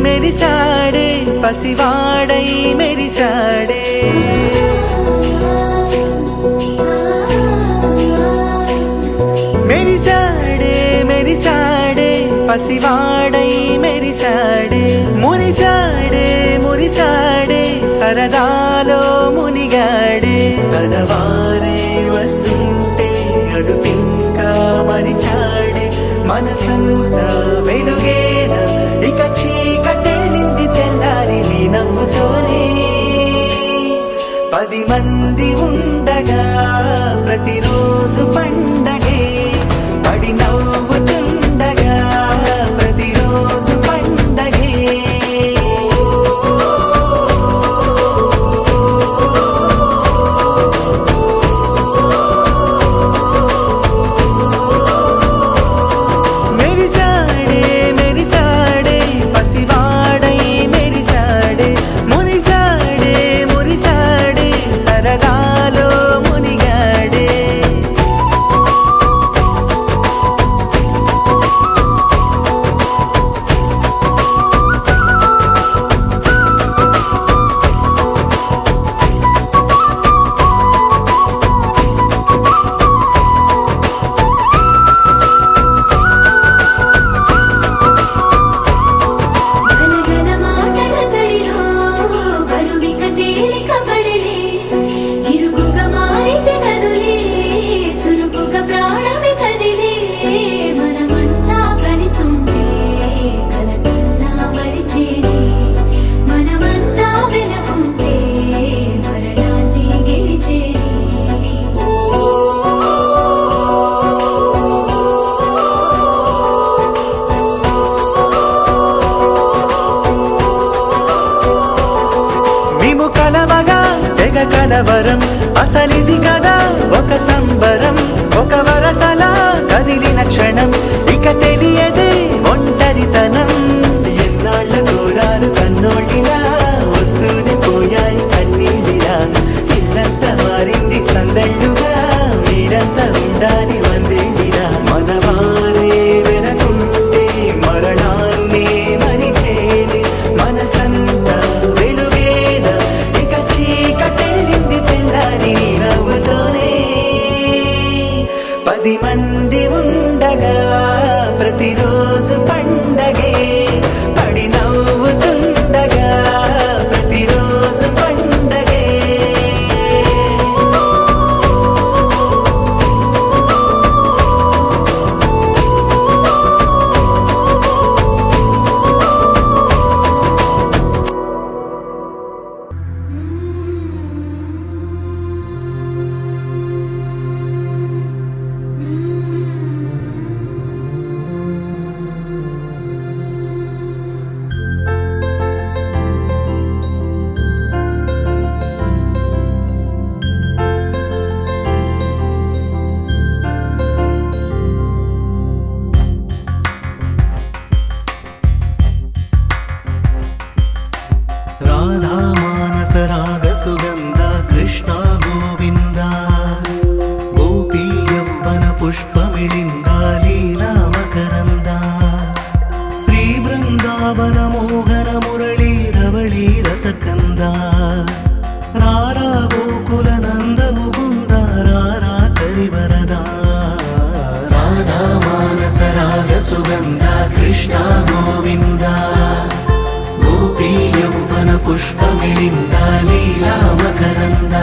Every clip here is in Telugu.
మెరిసాడే పసివాడై మెరిసాడే మెరిసాడే మెరిసాడే పసివాడై మెరిసాడే మురిసాడే మురిసాడే సరదాలో మునిగాడే తనవారే వస్తుంటే అదుపింకా మరిచాడే మనసంతా వెలుగేన ఇక చీకటెళ్ళింది తెల్లారి నీ నవ్వుతోనే 10 మంది ఉండగా ప్రతిరోజు పండగే పడి నవ్వుతుండగా ప్రతిరోజు పండగే మెరిసాడే మెరిసాడే పసివాడై మెరిసాడే మురిసాడే మురిసాడే సరదాలో మునిగాడే గలగల మాటల సడిలో బరువిక తేలిక పడలే ఇరుగుగా మారితే కదులే చురుకుగా ప్రాణమి కదిలే మనమంతా కలిసుంటే కలకన్నా మరిచేనే మనమంతా వెనకుంటే మరణాన్ని గెలిచేనే మేము కలవగా తెగ కలవరం అసలిది కదా ఒక సంబరం ఒక వరసలా కదిలిన క్షణం ఇక తెలియదే ఒంటరితనం ఎన్నాళ్ళ కోరాలు కన్నోళ్ళిలా వస్తూనే పోయాయి కన్నీళ్ళిలా ఇల్లంతా మారింది సందళ్ళుగా మీరంతా ఉండాలి వందేళ్ళిలా మనవారే వెనకుంటే మరణాన్నే మరిచేలే మనసంతా వెలుగేన ఇక చీకటెళ్ళింది తెల్లారి నీ నవ్వుతోనే 10 మంది ఉండగా ప్రతిరోజు పండగే పడి నవ్వుతుండగా ప్రతిరోజు పండగే రాధా మానస రాగ సుగంధ కృష్ణ గోవింద గోపీ యవ్వన పుష్పమిళింద లీలా మకరంద శ్రీ బృందావన మోహన మురళీ రవళీ రసకంద రారా గోకుల నంద ముకుంద రారా కరివరద రాధా మానస రాగ సుగంధ కృష్ణ గోవింద గోపీ యవ్వన పుష్పమిళింద లీలా మకరంద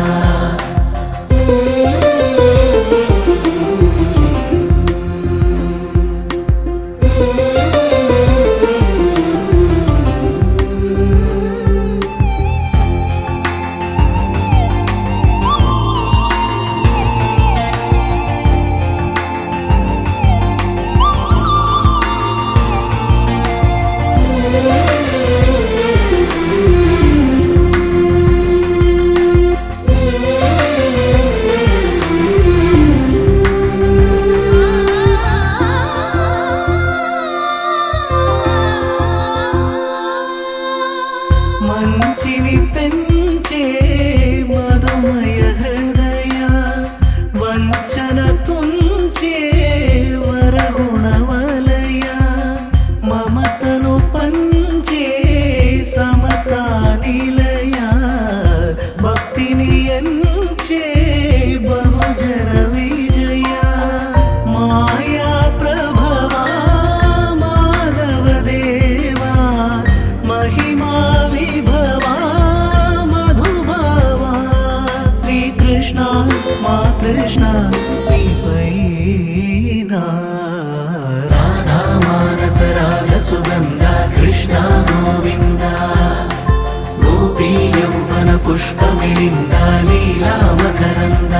సుగంధ కృష్ణ గోవింద గోపీ యౌవన పుష్పమిళింద లీలా మకరంద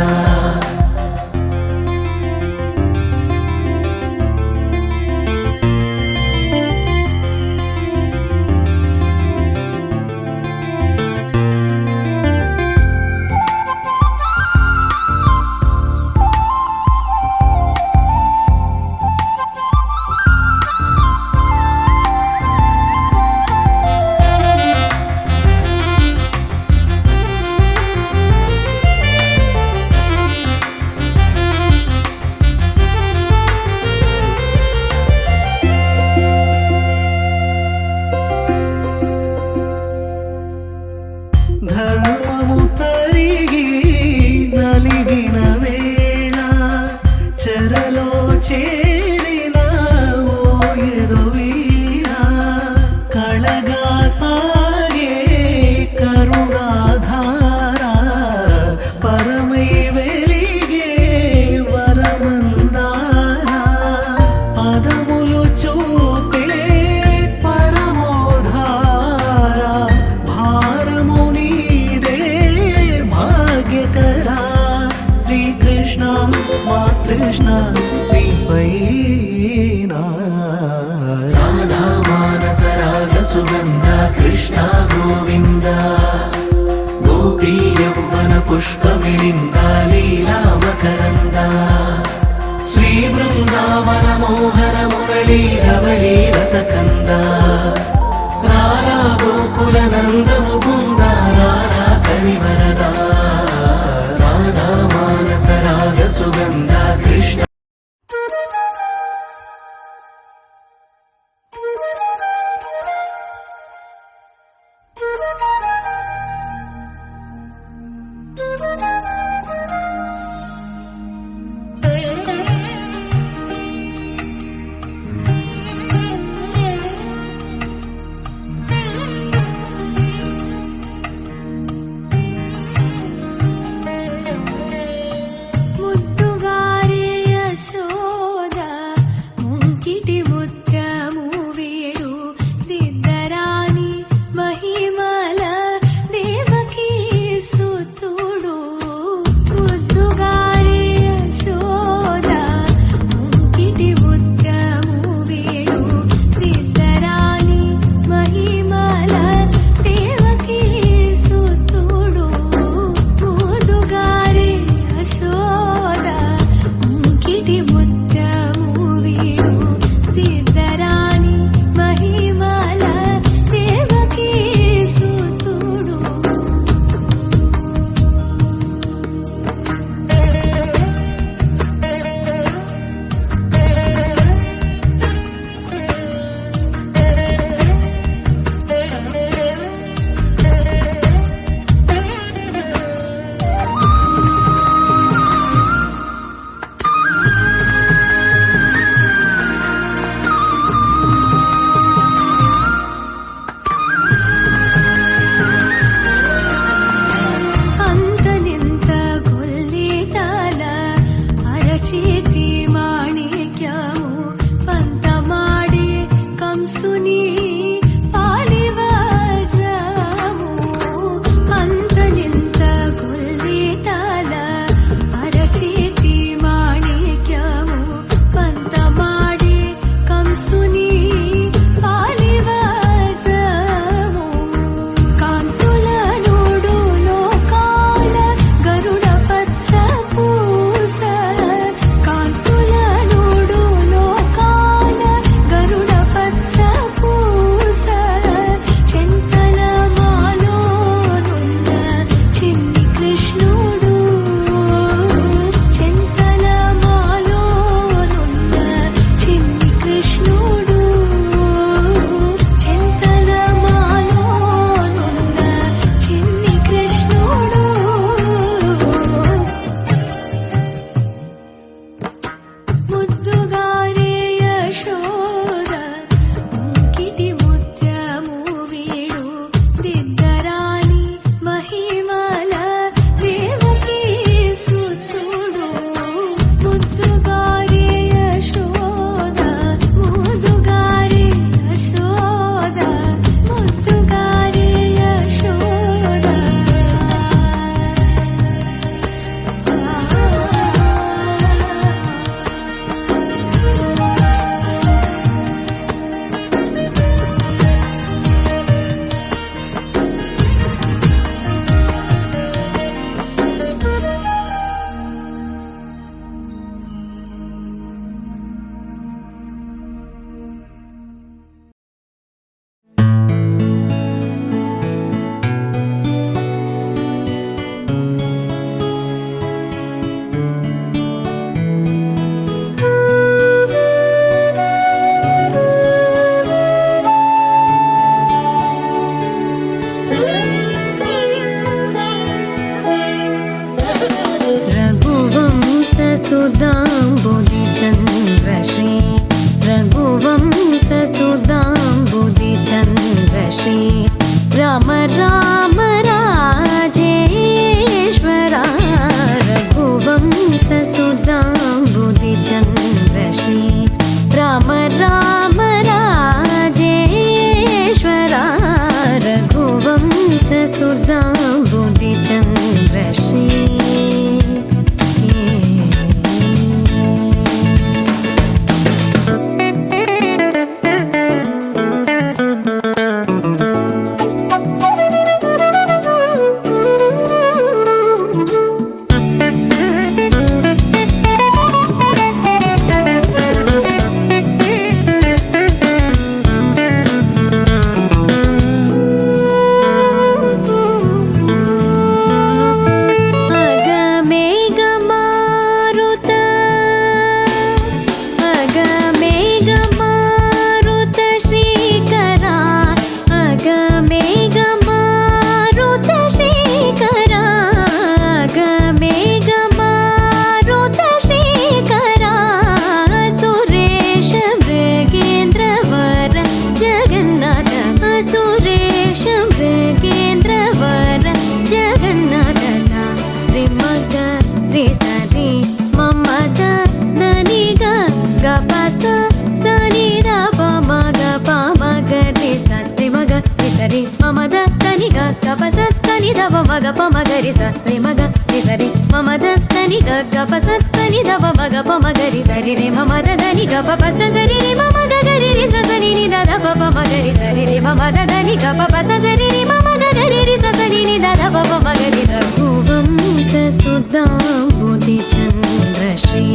పమగరి సరి మగ రి సరి మమ దని గ పస దని దవ మగ పమగరి సరి రి మమ దని గ పస సరి రి మమ గరి రి స సని ని ద ద పమగరి సరి రి మమ దని గ పస సరి రి మమ గరి రి స సని ని ద ద పమగరి రఘువంశ సుధాంబుధి చంద్ర శ్రీ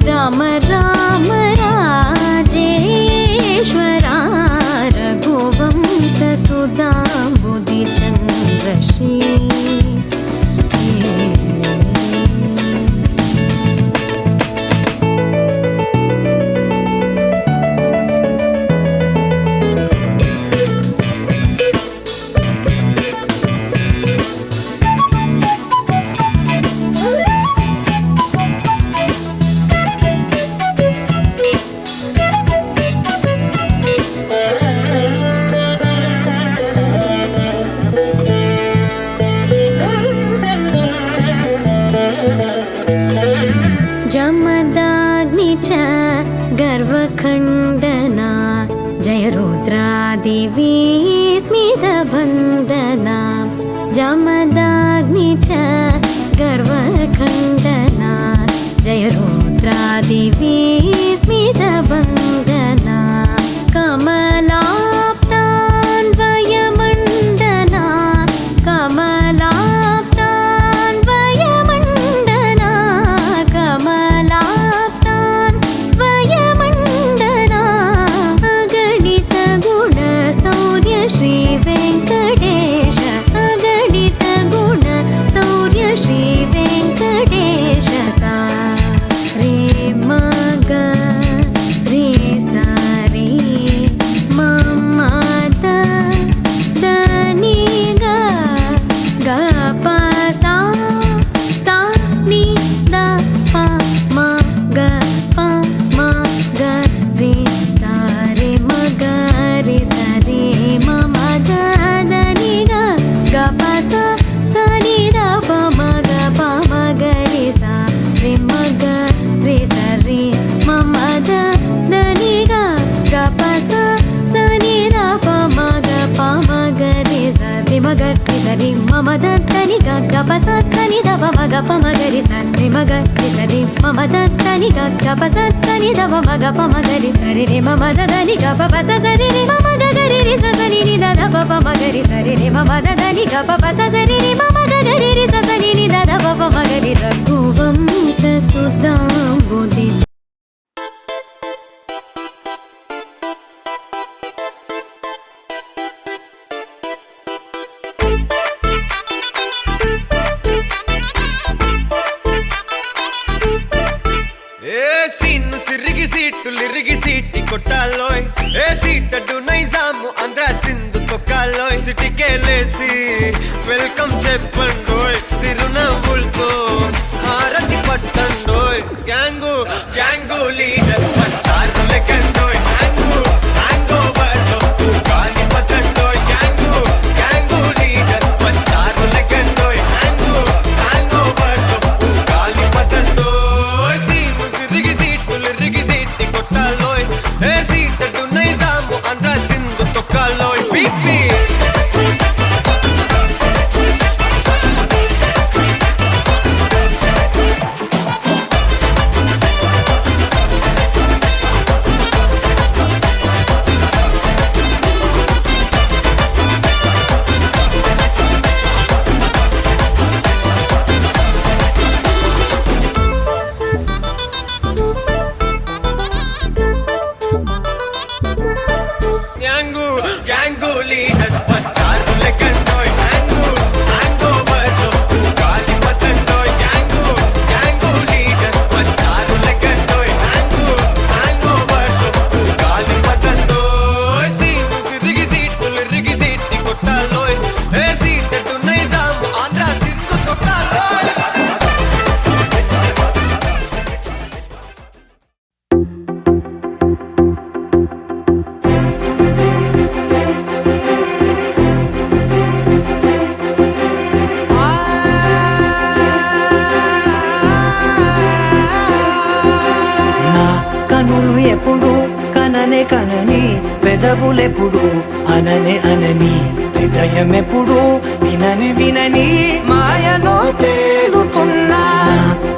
రామ రామ రాజేశ్వరా రఘువంశ సుధాంబుధి చంద్ర శ్రీ जमदाग्नि च गर्वखण्डना जय रुद्रादेवी स्मितबन्धना जमदाग्नि च गर्वखण्डना जय रुद्रादेवी स्मितबन्धना कमलाप्तान्वयमण्डना कमलाप्तान्वयमण्डना कमलाप्तान्वयमण्डना अगणित गुण सौर्य श्री वेङ्कटेश अगणित गुण सौर्य श्री वेङ्कटेश सा रे मग रे सा रे मम द नी ग ग प सा सा नि द प म ग प म ग रे सा रे म ग रे सा रे म म द नि ग ग प सा सा नि द प म ग प म ग रे सा रे म ग रे सा रे म म द नि ग ग प सा सा नि द प म ग प म ग रे सा रे म ग रे सा रे म म द नि ग ग प सा नि द प म ग प म ग रे सा रे म ग रे सा रे म म द नि ग ग प सा नि द प म ग प म ग रे सा रे रे म म द नि ग प प सा सा रे रे म म ग ग रे रे सा सा नि द द प प म ग रे सा रे रे म म द नि ग प प सा सा रे रे म म ग ग रे रे सा सा नि द द प प म ग रे रघुवंश सुधांबुधि సిరిగి సీట్లు ఇరిగి సీటి కొట్టాలోయ్ ఏ సీటడు నైజాము ఆంధ్ర సింధు తొక్కాలోయ్ సిటికేలేసి వెల్కమ్ చెప్పండోయ్ సిరునవ్వులతో హారతి పట్టండోయ్ గ్యాంగు గ్యాంగు లీడర్ పంచారు లెక్కండోయ్ గ్యాంగు హ్యాంగోవర్లో గాలి పట్టండోయ్ గ్యాంగు గ్యాంగు లీడర్ పంచారు లెక్కండోయ్ గ్యాంగు హ్యాంగోవర్లో గాలి పట్టండోయ్ సిరిగి సీట్లు ఇరిగి సీటి కొట్టాలోయ్ ఏ సీటడు నైజాము ఆంధ్ర సింధు తొక్కాలోయ్ బీపీ గ్యాంగు లీడర్ పంచారు లెక్కండోయ్ గ్యాంగు హ్యాంగోవర్లో గాలి పట్టండోయ్ గ్యాంగు గ్యాంగు లీడర్ పంచారు లెక్కండోయ్ గ్యాంగు హ్యాంగోవర్లో గాలి పట్టండోయ్ సిరిగి సీట్లు ఇరిగి సీటి కొట్టాలోయ్ ఏ సీటడు నైజాము ఆంధ్ర సింధు తొక్కాలోయ్ కనులు ఎప్పుడు కననే కనని పెదవులెప్పుడు అననే అనని హృదయం ఎప్పుడు విన వినని వినని మాయలో తేలుతున్నా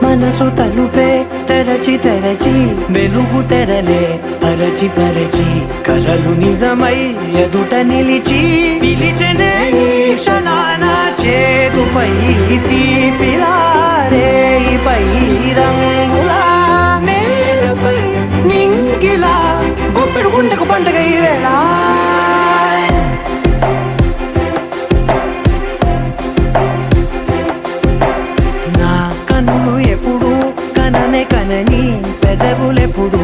మనసు తలుపే తెరచి తెరచి వెలుగు తెరలే పరచి పరచి కలలు నిజమై ఎదుట నిలిచి పిలిచెనే ఈ క్షణాన చేతుపై తీపిలారేపై రంగులా నేలపై నింగిలా గుప్పెడు గుండెకు పండుగ ఈ వేళ నా కన్నులు ఎప్పుడు కననే కనని పెదవులెప్పుడు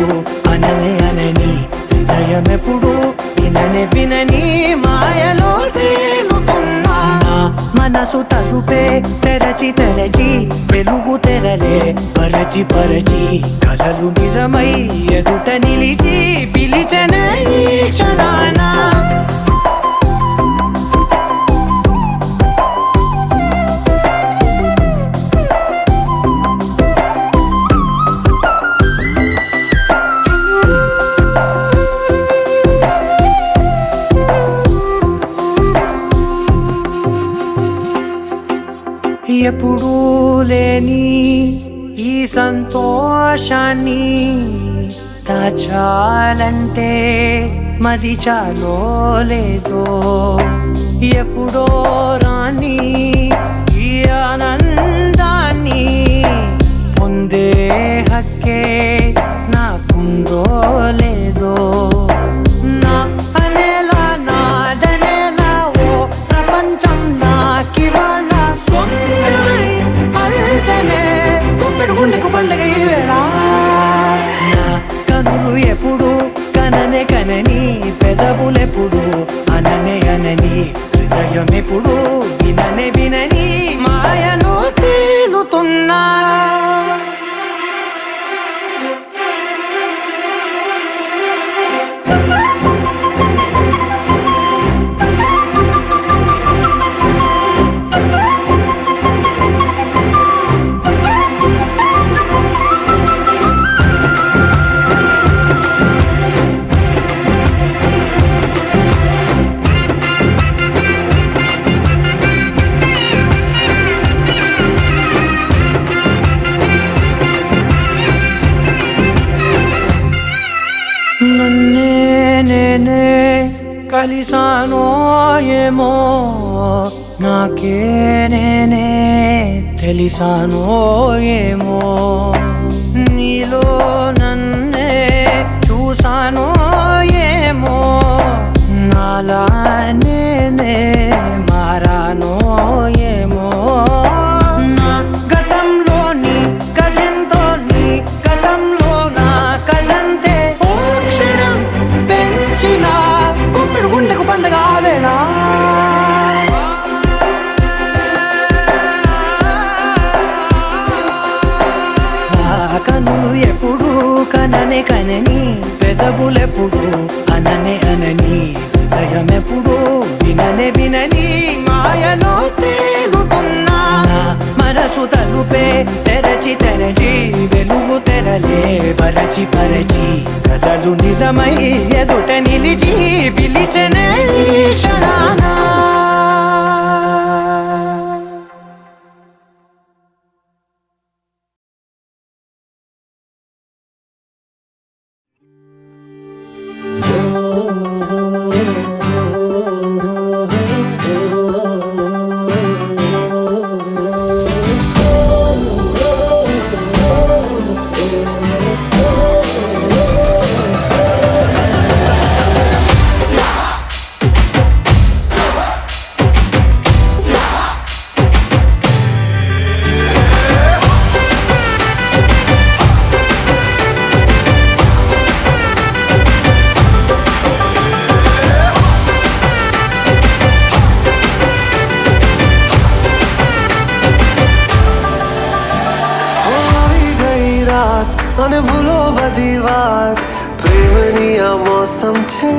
అననే అనని హృదయం ఎప్పుడు విననే వినని మాయలో తేలుతున్నా నా మనసు తలుపే తెరచి తెరచి వెలుగు తెరలే పరచి పరచి కలలు నిజమై ఎదుట నిలిచి పిలిచెనే ఈ క్షణాన ఎప్పుడూ లేని ఈ సంతోషాన్ని దాచాలంటే మది చాలో లేదో ఎప్పుడో రాని ఈ ఆనందాన్ని పొందే హక్కే నాకుందో లేదో నా అనేలా నాదనేలా ఓ ప్రపంచం నాకివాళ గుండెకు పండుగ ఈ వేళ నా కనులు ఎప్పుడు కననే కనని పెదవులెప్పుడు అననే అనని హృదయం ఎప్పుడు విననే వినని మాయలో తేలుతున్నా నన్నే నేనే కలిసానో ఏమో నాకే నేనే తెలిసానో ఏమో నీలో నన్నే చూసానో ఏమో నాలా నేనే మారానో ఏమో నా గతంలోని కథంతో నీ గతంలో నా కథంతే పెంచిన గుప్పెడు గుండెకు పండుగ వేళ కనులు ఎప్పుడు కననే కనని పెదవులెప్పుడు అననే అనని హృదయం ఎప్పుడు విననే వినని మాయలో తేలుతున్నా నా మనసు తలుపే తెరచి తెరచి వెలుగు తెరలే పరచి పరచి కలలు నిజమై ఎదుట నిలిచి పిలిచెనే ఈ క్షణాన અને ભૂલો બધી વાત પ્રેમની આ મૌસમ છે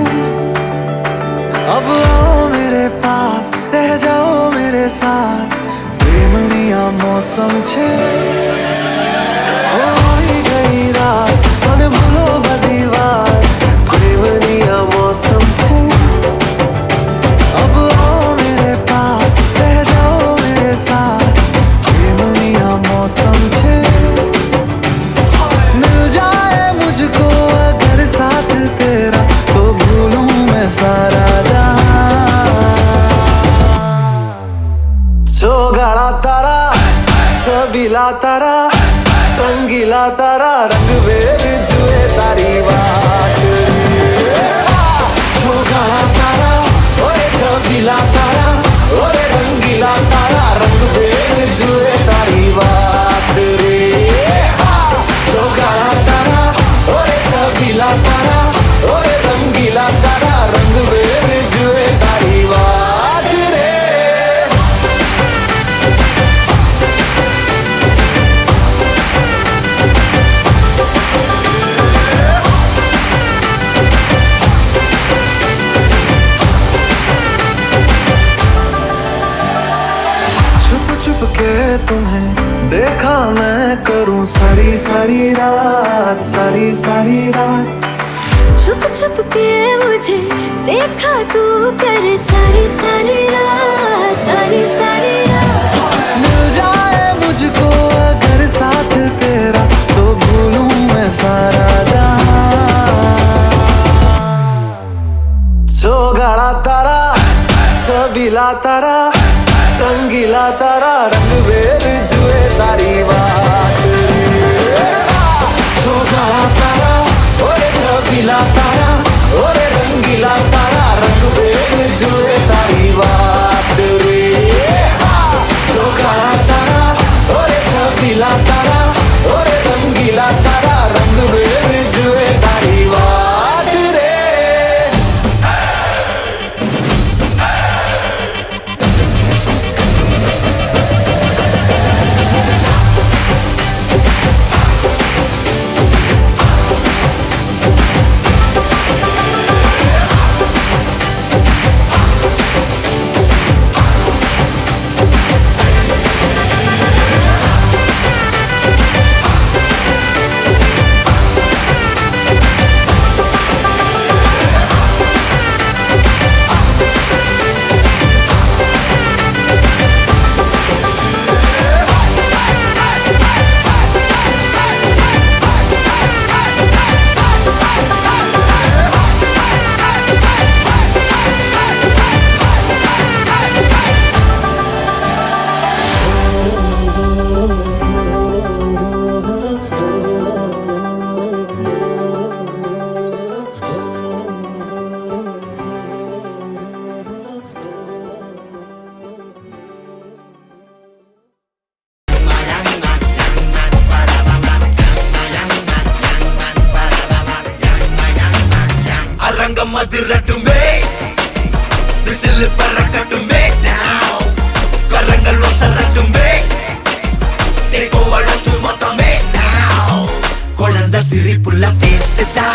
अब आओ मेरे पास रह जाओ मेरे साथ प्रेमनी आ मौसम छे होई गई रात મને ભૂલો બધી વાત પ્રેમની આ मौसम छे अब आओ मेरे पास रह जाओ सारी सारी रात, सारी सारी रात। छुप छुप के मुझे देखा तू कर सारी सारी रात, सारी सारी रात। मिल जाए मुझको अगर साथ तेरा तो भूलूं मैं सारा जहां। चौगाड़ा तारा, छबीला तारा, रंगीला तारा, रंग बेर जुए तारी बात। चौगाड़ा तारा, ओरे छबीला तारा, ओरे रंगीला तारा, रंग बेर जुए तारी बात रे। चौगाड़ा तारा, ओरे छबीला तारा, ओरे रंगीला तारा, रंग बेर जुए तारी बात रे। அரங்கம் அதிரட்டுமே, விசில் பறக்கட்டுமே, now கரங்கள் ஒசரட்டுமே, தேக்கோ அழகு மொத்தமே now. குழந்தை சிரிப்புள்ள பேசுதா,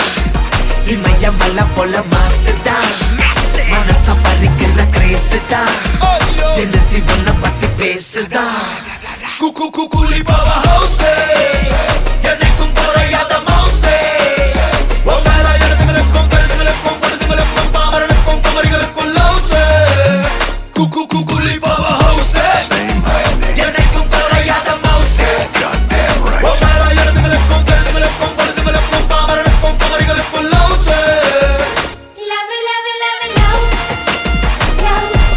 இமயமல போல மாசுதா, மனச பறிக்கிற கிரேசுதா, ஜெலசி ஒன்ன பத்தி பேசுதா. குக்கு குக்குலி பவ ஹவுஸே, என்ன